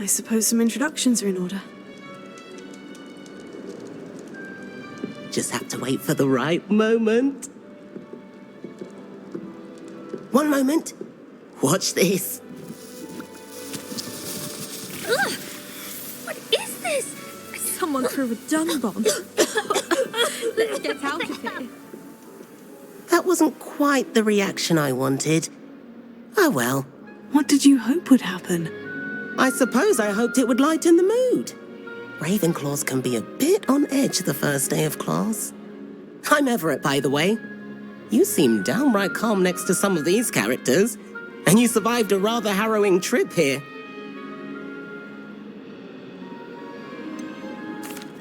suppose some introductions are in order. Just have to wait for the right moment. One moment. Watch this. Ugh! What is this? Someone threw a dung bomb. Let's get out of here. That wasn't quite the reaction I wanted. Oh well. What did you hope would happen? I suppose I hoped it would lighten the mood. Ravenclaws can be a bit on edge the first day of class. I'm Everett, by the way. You seem downright calm next to some of these characters, and you survived a rather harrowing trip here.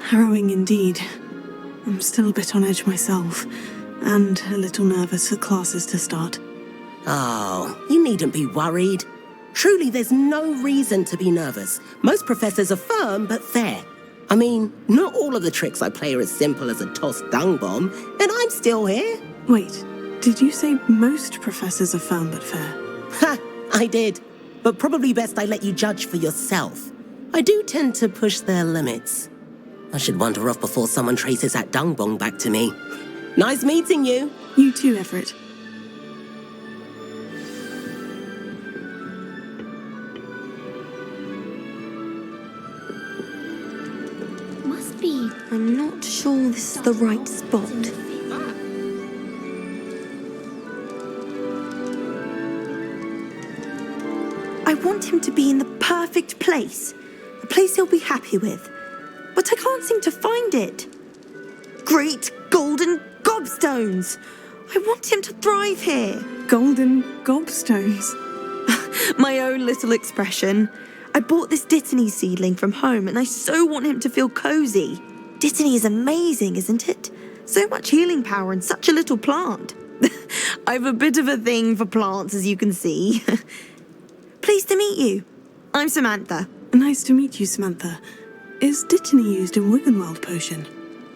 Harrowing indeed. I'm still a bit on edge myself, and a little nervous for classes to start. Oh, you needn't be worried. Truly, there's no reason to be nervous. Most professors are firm but fair. I mean, not all of the tricks I play are as simple as a tossed dung bomb, and I'm still here. Wait, did you say most professors are firm but fair? Ha, I did. But probably best I let you judge for yourself. I do tend to push their limits. I should wander off before someone traces that dung bomb back to me. Nice meeting you. You too, Everett. Must be. I'm not sure this is the right spot. I want him to be in the perfect place. A place he'll be happy with. But I can't seem to find it. Great golden gobstones! I want him to thrive here. Golden gobstones. My own little expression. I bought this Dittany seedling from home and I so want him to feel cozy. Dittany is amazing, isn't it? So much healing power in such a little plant. I've a bit of a thing for plants, as you can see. Pleased to meet you. I'm Samantha. Nice to meet you, Samantha. Is Dittany used in Wiggenweld potion?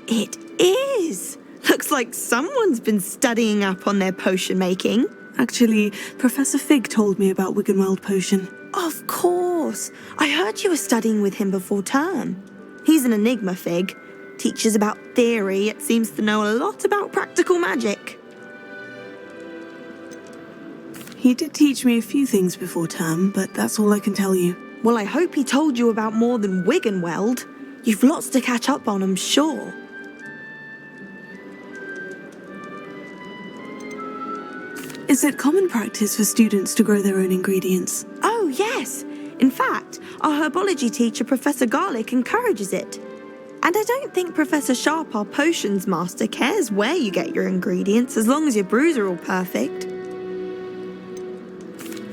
It is. Looks like someone's been studying up on their potion making. Actually, Professor Fig told me about Wiggenweld potion. Of course. I heard you were studying with him before term. He's an enigma, Fig. Teaches about theory, yet seems to know a lot about practical magic. He did teach me a few things before term, but that's all I can tell you. Well, I hope he told you about more than Wiggenweld. You've lots to catch up on, I'm sure. Is it common practice for students to grow their own ingredients? Oh, yes. In fact, our herbology teacher, Professor Garlick, encourages it. And I don't think Professor Sharp, our potions master, cares where you get your ingredients as long as your brews are all perfect.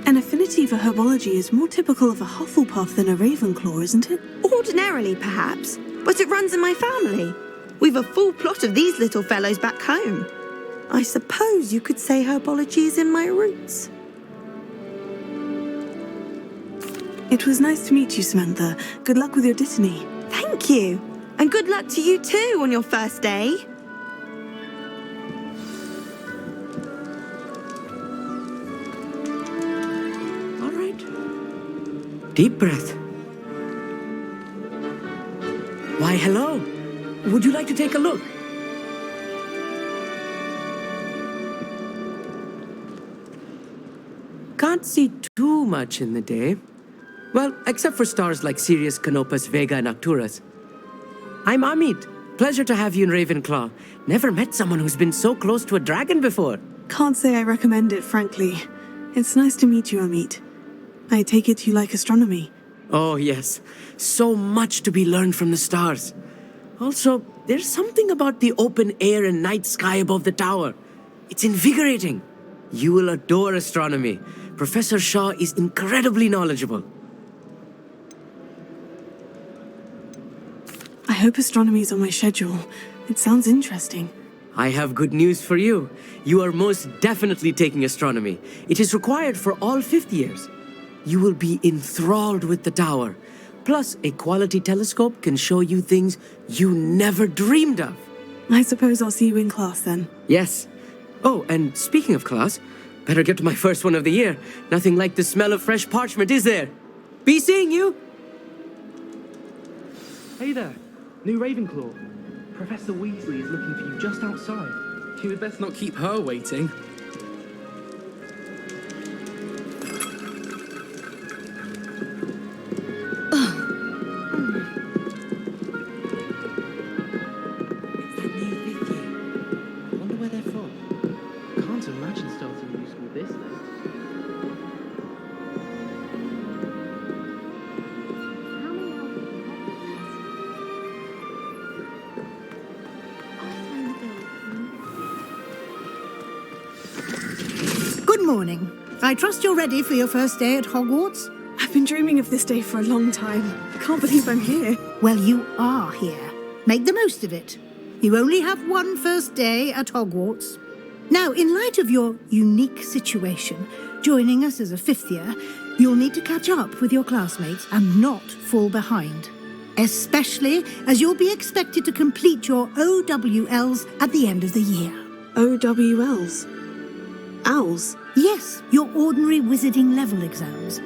An affinity for herbology is more typical of a Hufflepuff than a Ravenclaw, isn't it? Ordinarily, perhaps, but it runs in my family. We've a full plot of these little fellows back home. I suppose you could say herbology is in my roots. It was nice to meet you, Samantha. Good luck with your Dittany. Thank you. And good luck to you too on your first day. All right. Deep breath. Why, hello. Would you like to take a look? Can't see too much in the day. Well, except for stars like Sirius, Canopus, Vega, and Arcturus. I'm Amit. Pleasure to have you in Ravenclaw. Never met someone who's been so close to a dragon before. Can't say I recommend it, frankly. It's nice to meet you, Amit. I take it you like astronomy. Oh, yes. So much to be learned from the stars. Also, there's something about the open air and night sky above the tower. It's invigorating. You will adore astronomy. Professor Shaw is incredibly knowledgeable. I hope astronomy's on my schedule. It sounds interesting. I have good news for you. You are most definitely taking astronomy. It is required for all fifth years. You will be enthralled with the tower. Plus, a quality telescope can show you things you never dreamed of. I suppose I'll see you in class then. Yes. Oh, and speaking of class, better get to my first one of the year. Nothing like the smell of fresh parchment, is there? Be seeing you. Hey there, new Ravenclaw. Professor Weasley is looking for you just outside. You had best not keep her waiting. That new fifth year. Wonder where they're from. Can't imagine starting new school this late. Good morning. I trust you're ready for your first day at Hogwarts? I've been dreaming of this day for a long time. I can't believe I'm here. Well, you are here. Make the most of it. You only have one first day at Hogwarts. Now, in light of your unique situation, joining us as a fifth year, you'll need to catch up with your classmates and not fall behind. Especially as you'll be expected to complete your OWLs at the end of the year. OWLs? Owls? Yes, your ordinary wizarding level exams.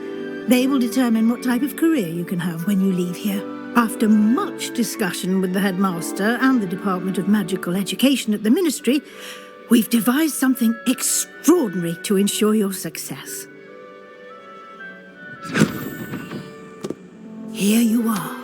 They will determine what type of career you can have when you leave here. After much discussion with the headmaster and the Department of Magical Education at the Ministry, we've devised something extraordinary to ensure your success. Here you are.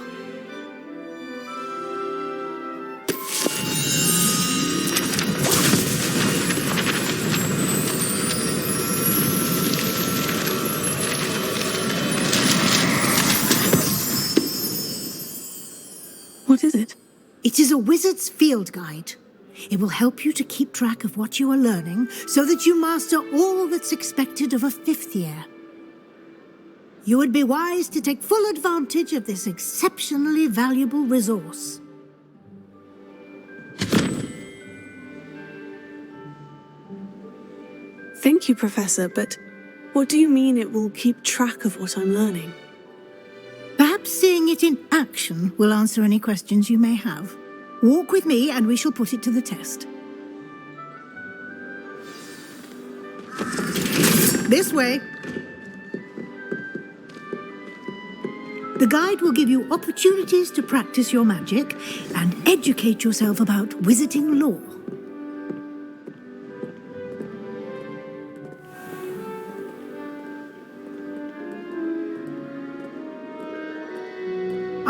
What is it? It is a wizard's field guide. It will help you to keep track of what you are learning so that you master all that's expected of a fifth year. You would be wise to take full advantage of this exceptionally valuable resource. Thank you, Professor, but what do you mean it will keep track of what I'm learning? Perhaps seeing it in action will answer any questions you may have. Walk with me and we shall put it to the test. This way. The guide will give you opportunities to practice your magic and educate yourself about wizarding lore.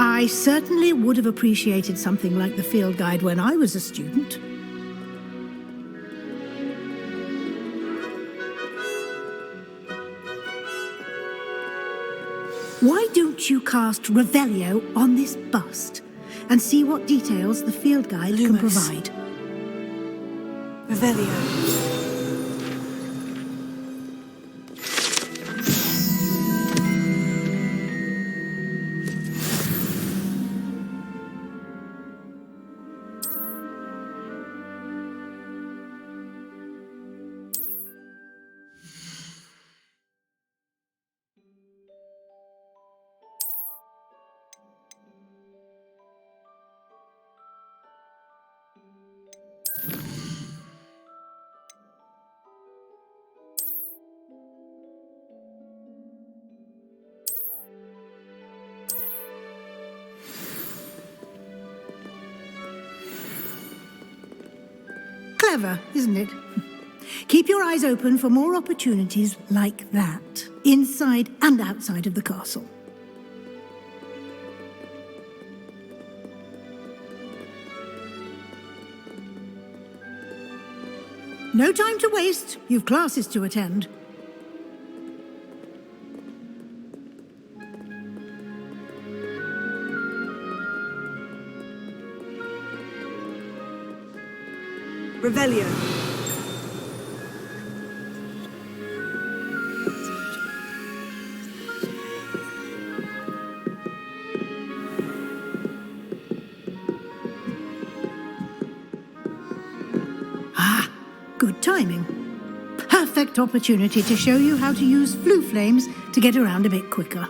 I certainly would have appreciated something like the field guide when I was a student. Why don't you cast Revelio on this bust and see what details the field guide can Lumos. provide? Revelio. Clever, isn't it? Keep your eyes open for more opportunities like that, inside and outside of the castle. No time to waste. You've classes to attend. Revelio. Ah, good timing. Perfect opportunity to show you how to use flue flames to get around a bit quicker.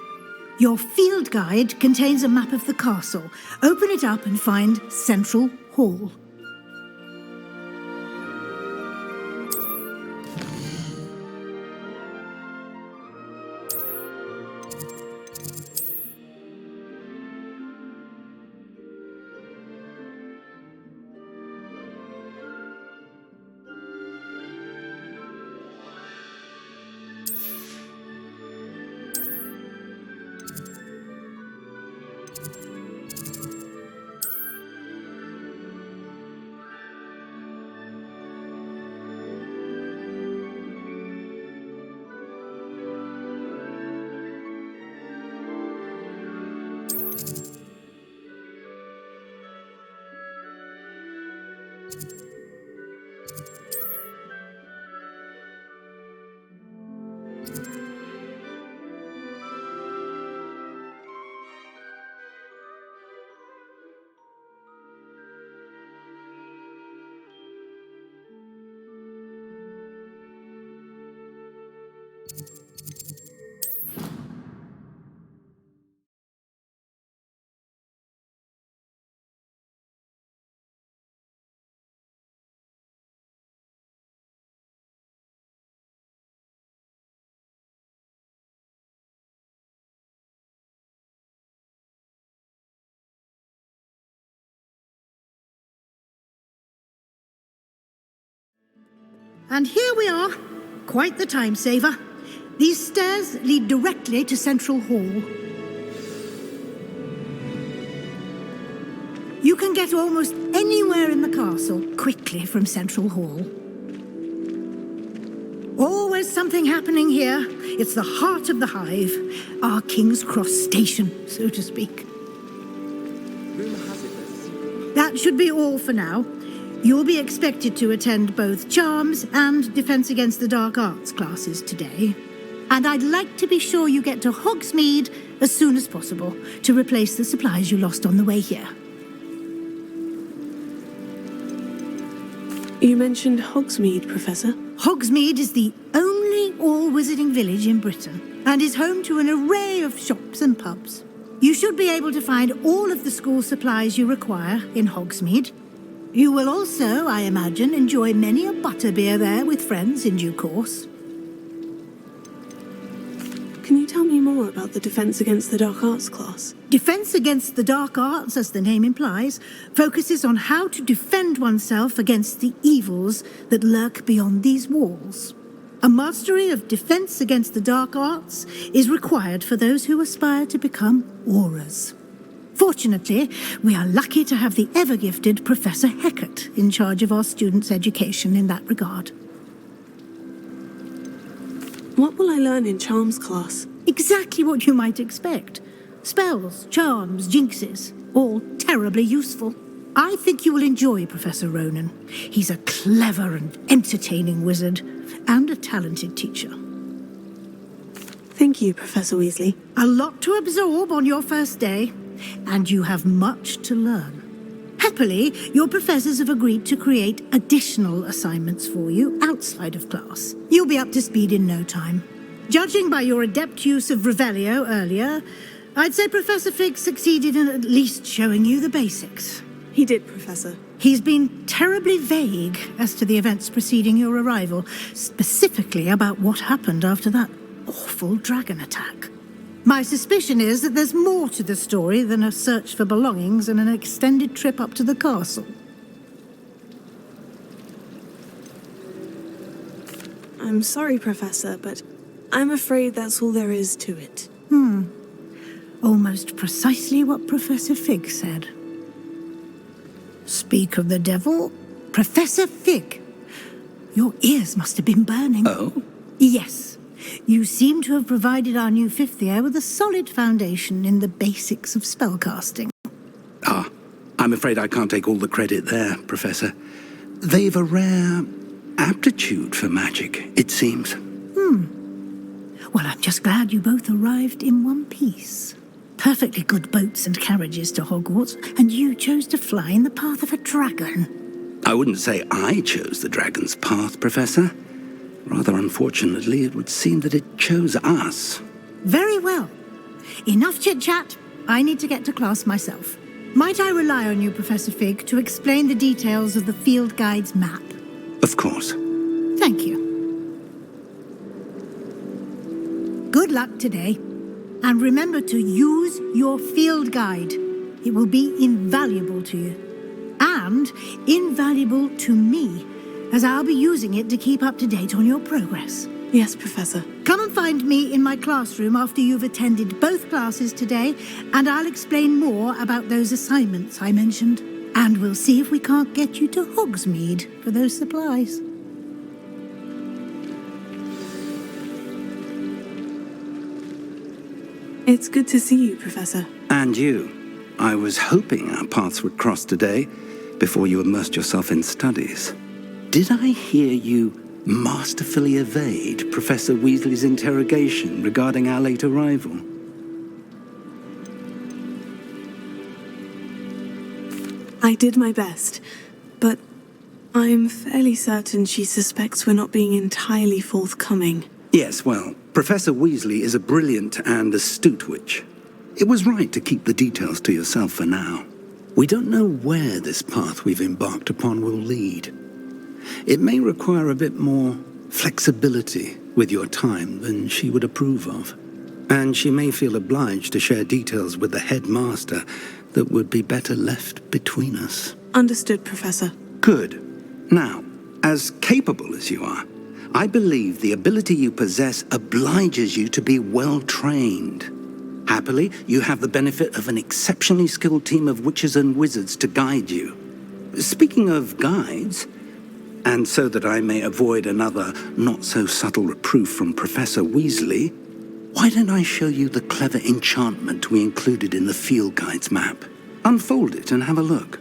Your field guide contains a map of the castle. Open it up and find Central Hall. And here we are. Quite the time saver. These stairs lead directly to Central Hall. You can get almost anywhere in the castle quickly from Central Hall. Always something happening here. It's the heart of the hive, our King's Cross station, so to speak. That should be all for now. You'll be expected to attend both Charms and Defense Against the Dark Arts classes today. And I'd like to be sure you get to Hogsmeade as soon as possible to replace the supplies you lost on the way here. You mentioned Hogsmeade, Professor. Hogsmeade is the only all-wizarding village in Britain and is home to an array of shops and pubs. You should be able to find all of the school supplies you require in Hogsmeade. You will also, I imagine, enjoy many a butterbeer there with friends in due course. Can you tell me more about the Defense Against the Dark Arts class? Defense Against the Dark Arts, as the name implies, focuses on how to defend oneself against the evils that lurk beyond these walls. A mastery of Defense Against the Dark Arts is required for those who aspire to become Aurors. Fortunately, we are lucky to have the ever-gifted Professor Hecat in charge of our students' education in that regard. What will I learn in Charms class? Exactly what you might expect. Spells, charms, jinxes, all terribly useful. I think you will enjoy Professor Ronan. He's a clever and entertaining wizard, and a talented teacher. Thank you, Professor Weasley. A lot to absorb on your first day, and you have much to learn. Happily, your professors have agreed to create additional assignments for you outside of class. You'll be up to speed in no time. Judging by your adept use of Revelio earlier, I'd say Professor Fig succeeded in at least showing you the basics. He did, Professor. He's been terribly vague as to the events preceding your arrival, specifically about what happened after that awful dragon attack. My suspicion is that there's more to the story than a search for belongings and an extended trip up to the castle. I'm sorry, Professor, but I'm afraid that's all there is to it. Almost precisely what Professor Fig said. Speak of the devil, Professor Fig. Your ears must have been burning. Oh? Yes. You seem to have provided our new fifth year with a solid foundation in the basics of spellcasting. Ah, I'm afraid I can't take all the credit there, Professor. They've a rare aptitude for magic, it seems. Well, I'm just glad you both arrived in one piece. Perfectly good boats and carriages to Hogwarts, and you chose to fly in the path of a dragon. I wouldn't say I chose the dragon's path, Professor. Rather unfortunately, it would seem that it chose us. Very well. Enough chit-chat. I need to get to class myself. Might I rely on you, Professor Fig, to explain the details of the field guide's map? Of course. Thank you. Good luck today. And remember to use your field guide. It will be invaluable to you. And invaluable to me, as I'll be using it to keep up to date on your progress. Yes, Professor. Come and find me in my classroom after you've attended both classes today, and I'll explain more about those assignments I mentioned. And we'll see if we can't get you to Hogsmeade for those supplies. It's good to see you, Professor. And you. I was hoping our paths would cross today, before you immersed yourself in studies. Did I hear you masterfully evade Professor Weasley's interrogation regarding our late arrival? I did my best, but I'm fairly certain she suspects we're not being entirely forthcoming. Yes, well, Professor Weasley is a brilliant and astute witch. It was right to keep the details to yourself for now. We don't know where this path we've embarked upon will lead. It may require a bit more flexibility with your time than she would approve of. And she may feel obliged to share details with the headmaster that would be better left between us. Understood, Professor. Good. Now, as capable as you are, I believe the ability you possess obliges you to be well trained. Happily, you have the benefit of an exceptionally skilled team of witches and wizards to guide you. Speaking of guides, and so that I may avoid another not-so-subtle reproof from Professor Weasley, why don't I show you the clever enchantment we included in the field guide's map? Unfold it and have a look.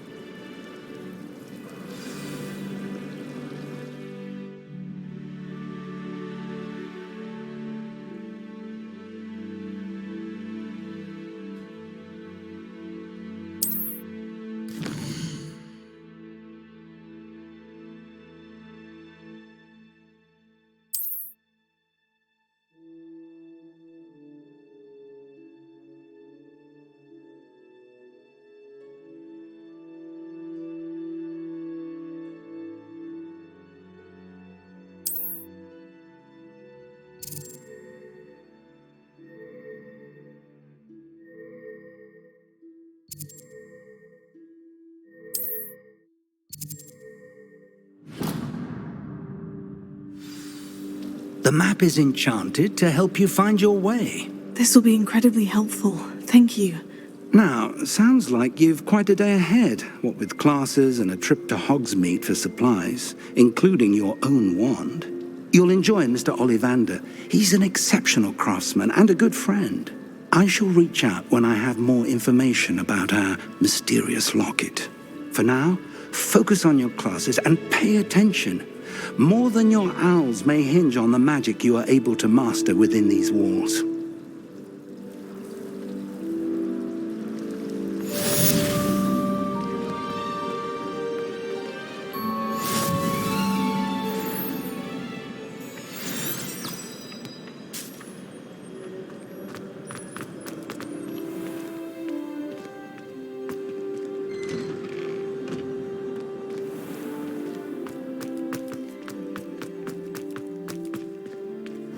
The map is enchanted to help you find your way. This will be incredibly helpful. Thank you. Now, sounds like you've quite a day ahead, what with classes and a trip to Hogsmeade for supplies, including your own wand. You'll enjoy Mr. Ollivander. He's an exceptional craftsman and a good friend. I shall reach out when I have more information about our mysterious locket. For now, focus on your classes and pay attention. More than your owls may hinge on the magic you are able to master within these walls.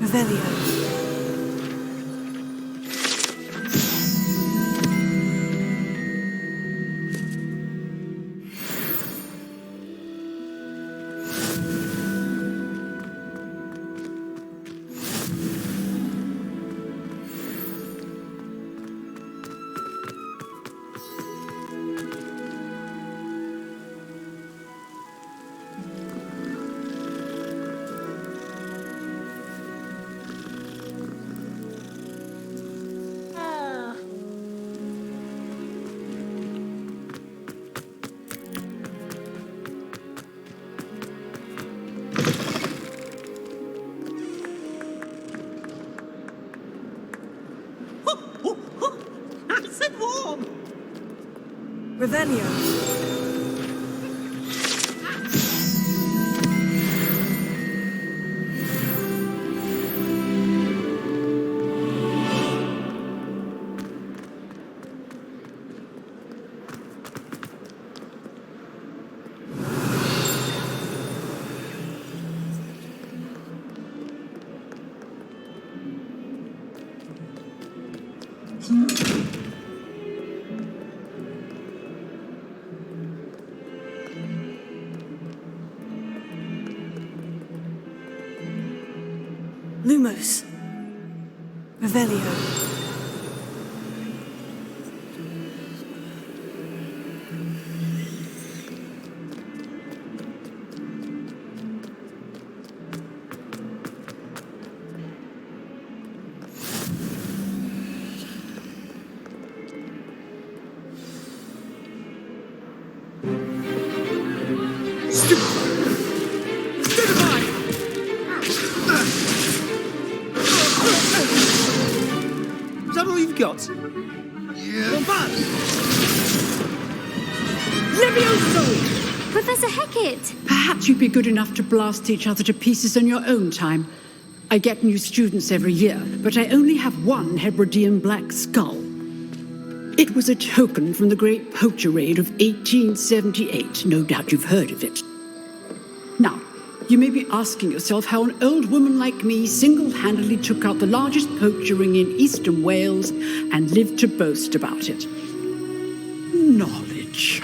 Revelio. Revelio. Lumos. Revelio. Is that all you've got? Yeah. Levioso! Professor Hecat! Perhaps you'd be good enough to blast each other to pieces in your own time. I get new students every year, but I only have one Hebridean black skull. It was a token from the Great Poacher Raid of 1878. No doubt you've heard of it. Now, you may be asking yourself how an old woman like me single-handedly took out the largest poacher ring in eastern Wales and lived to boast about it. Knowledge.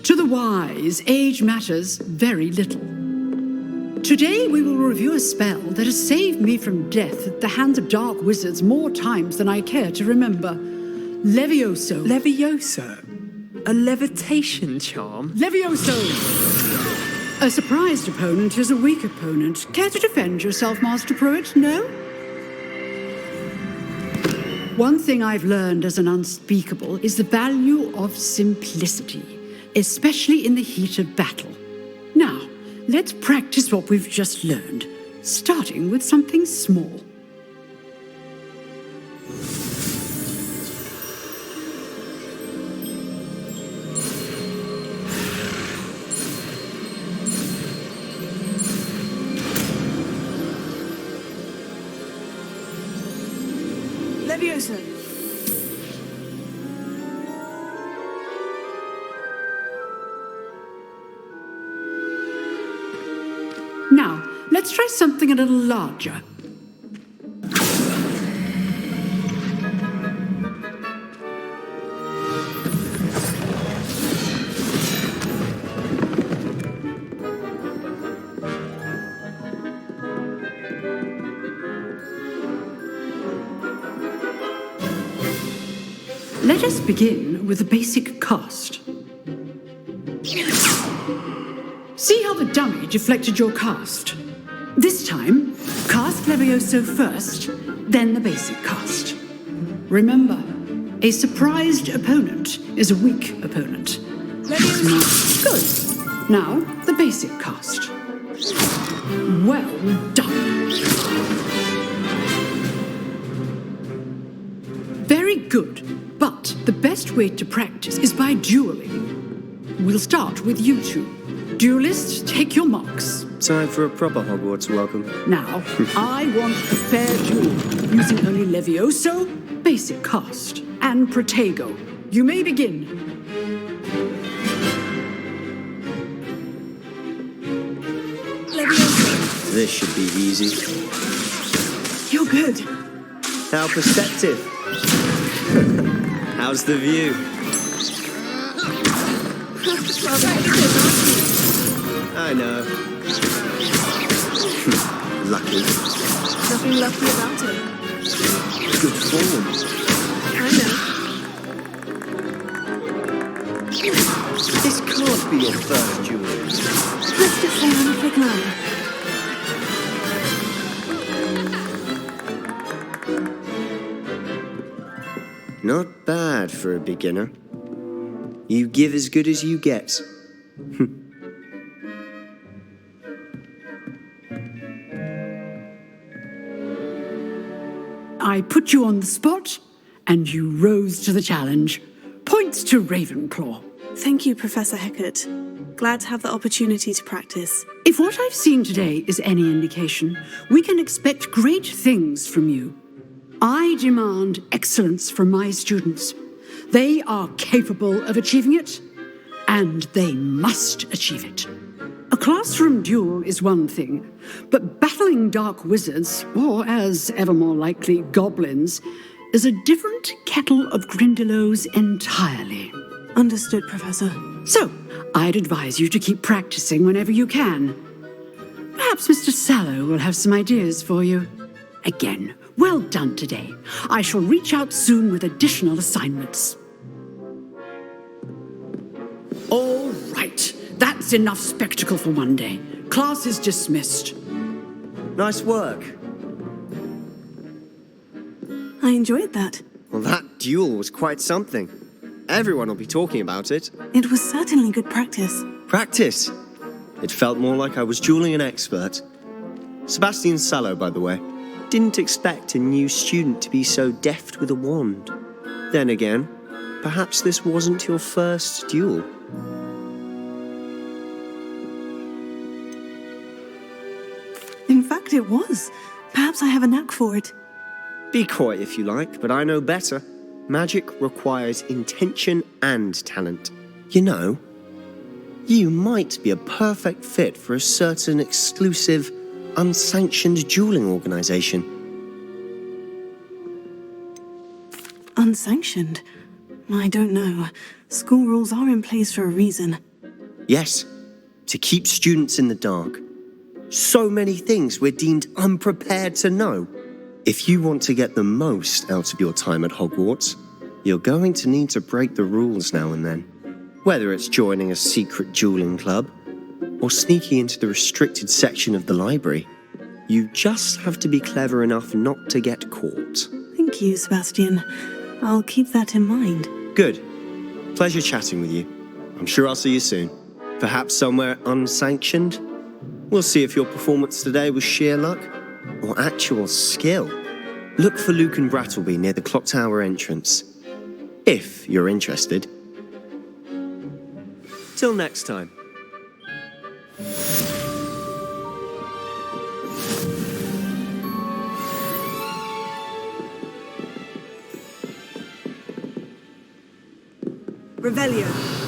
To the wise, age matters very little. Today we will review a spell that has saved me from death at the hands of dark wizards more times than I care to remember. Levioso. Levioso? A levitation charm? Levioso! A surprised opponent is a weak opponent. Care to defend yourself, Master Pruitt? No? One thing I've learned as an unspeakable is the value of simplicity, especially in the heat of battle. Now, let's practice what we've just learned, starting with something small. Levioso! Now, let's try something a little larger. Let us begin with the basic cast. See how the dummy deflected your cast? This time, cast Levioso first, then the basic cast. Remember, a surprised opponent is a weak opponent. Levioso. Good. Now, the basic cast. Well done. Very good. But the best way to practice is by dueling. We'll start with you two. Duelists, take your marks. Time for a proper Hogwarts welcome. Now, I want a fair duel, using only Levioso, basic cast, and Protego. You may begin. Levioso! This should be easy. You're good. How perceptive. How's the view? I know. Lucky. Nothing lucky about it. Good form. I know. This can't be your first duel. Let's just say I'm a quick learner. Not bad for a beginner. You give as good as you get. I put you on the spot, and you rose to the challenge. Points to Ravenclaw. Thank you, Professor Hecat. Glad to have the opportunity to practice. If what I've seen today is any indication, we can expect great things from you. I demand excellence from my students. They are capable of achieving it, and they must achieve it. A classroom duel is one thing, but battling dark wizards, or as ever more likely, goblins, is a different kettle of Grindylows entirely. Understood, Professor. So, I'd advise you to keep practicing whenever you can. Perhaps Mr. Sallow will have some ideas for you. Again, well done today. I shall reach out soon with additional assignments. All right, that's enough spectacle for one day. Class is dismissed. Nice work. I enjoyed that. Well, that duel was quite something. Everyone will be talking about it. It was certainly good practice. Practice? It felt more like I was dueling an expert. Sebastian Sallow, by the way. Didn't expect a new student to be so deft with a wand. Then again, perhaps this wasn't your first duel. suspect it was. Perhaps I have a knack for it. Be coy if you like, but I know better. Magic requires intention and talent. You know, you might be a perfect fit for a certain exclusive, unsanctioned dueling organization. Unsanctioned? I don't know. School rules are in place for a reason. Yes, to keep students in the dark. So many things we're deemed unprepared to know. If you want to get the most out of your time at Hogwarts, you're going to need to break the rules now and then. Whether it's joining a secret dueling club or sneaking into the restricted section of the library, you just have to be clever enough not to get caught. Thank you, Sebastian. I'll keep that in mind. Good. Pleasure chatting with you. I'm sure I'll see you soon. Perhaps somewhere unsanctioned? We'll see if your performance today was sheer luck or actual skill. Look for Luke and Brattleby near the clock tower entrance, if you're interested. Till next time. Revelio.